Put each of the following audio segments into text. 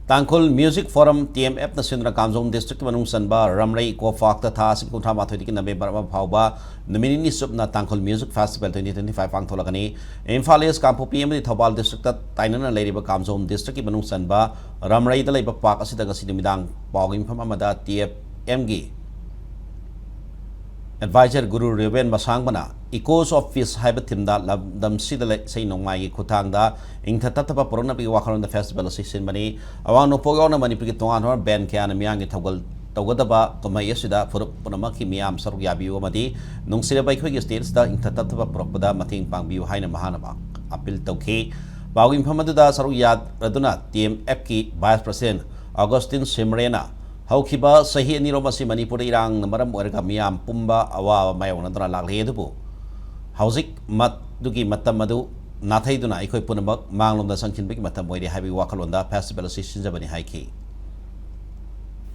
Tangkhul Music Forum TMF na sinra Kamjong District manung sanba Ramrei ko fakta tha sing kuntha ma thoi kin November ma phawba nomini sup na Tangkhul Music Festival 2025 pang tholakani Imphal East Kampu PM di Thobal District ta tainana leiriba Kamjong District ki manung sanba Ramrei da leiba pak asida ga sidumidang pawgim pham amada TFM gi Advisor Guru Reven Basangbana Echoes of Peace Hybrid Timda Labdam Sidale say no mai Kutanga in Tatapa Porona be walk around the festival season money. Around no Pogona Manipuri Tongan or Ben Kan and Miang Togodaba to my Yesida for Ponamaki Miam Saruyabi Omadi, Nung Sida by Quick States that in Tatapa Propoda Mating Pang Biu Haina Mahanaba. Apil Toke Bawim Pamada Saruyad Raduna TM Epki Vice President Augustine Simrena. Haukiba sahi ni romasi Manipuri rang namaram warga miam pumba awa mayong nadra lakli edupo. Hausik mat dugi matam madu nathai duna ikoi punamak manglom da sangkin big matam moide habi wakalonda festival season jabani haiki.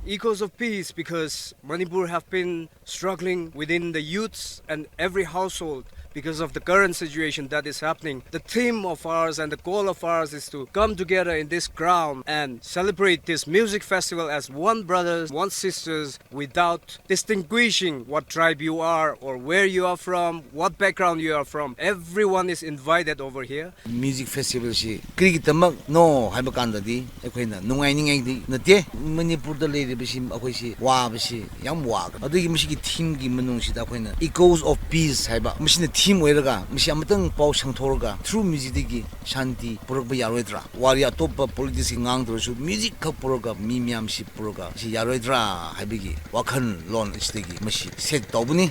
Echoes of peace, because Manipur have been struggling within the youths and every household because of the current situation that is happening. The theme of ours and the goal of ours is to come together in this ground and celebrate this music festival as one brothers, one sisters, without distinguishing what tribe you are or where you are from, what background you are from. Everyone is invited over here. Music festival shi krigitamak no haiba kandadi ekhoina nungai ningai di nate Manipur da leire bishi akhoi si wa bishi yam wa adigi mishi ki theme gi manung si da khoina echoes of peace haiba mishi theme oiraga mishi amatang pau sangthorga through music digi shanti purok ba yaroidra wari atop politics ngang dro music ka purok mi miam si purok si yaroidra haibigi wakhan lon istegi mishi set tobuni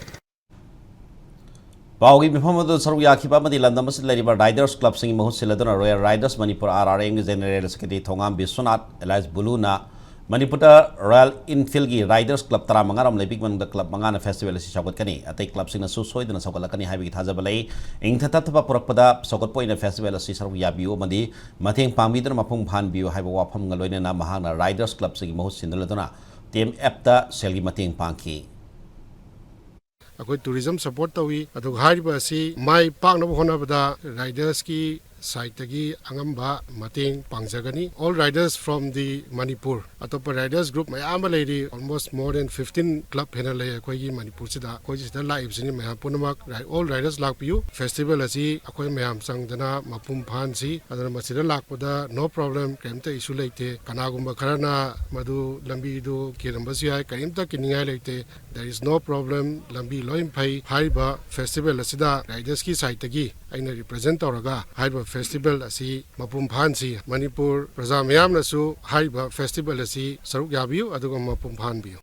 Bawgi Muhammad Saruyaki Pamadi Landamas Ladiba Riders Club sing Mohut Siladona Royal Riders Manipur RRM General Secretary Thongam Biswanat Elias Buluna Manipur Royal Infilgi Riders Club Taramangaram Lepik Mang the Club Mangana Festival si Shakot Kani Atay Club sing Su Soy na Sokalakani Habi Tazabalay Ing Tatatapa Purokpada Sokot Point Festival si Saruyabiu Madi Mating Pamidra Mapung Pan Biu Hibawapam Galoina na Mahana Riders Club sing Mohut Sindaladona Team Epta Selgi Mating Panki अकोई tourism support Tawi अदुग हाइबा C my पांगनब होनाबदा riders की site की अंगम्बा मतेंग पांगजगनी all riders from the Manipur Atop riders group मयाम Larry almost more than 15 club हेना ले अकोई की Manipur सिदा अकोई सिदा live सिनी मयाम पुनमक all riders लाग PU festival असी अकोई मयाम संगदना मपुम फान सी अदर मसिदा लाग पदा no problem केमते issue लेते कनागुम्बा खरना मधु लंबी दो किरम्बसी है करीमता किनिंगाई लेते there is no problem लंबी लोइम फाई हाइबा festival असिदा riders की site की अइना represent तौरगा हाइबा festival asi mapum phan si Manipur praja mayam na su haiba festival asi saruk yabiu aduga mapum phan biu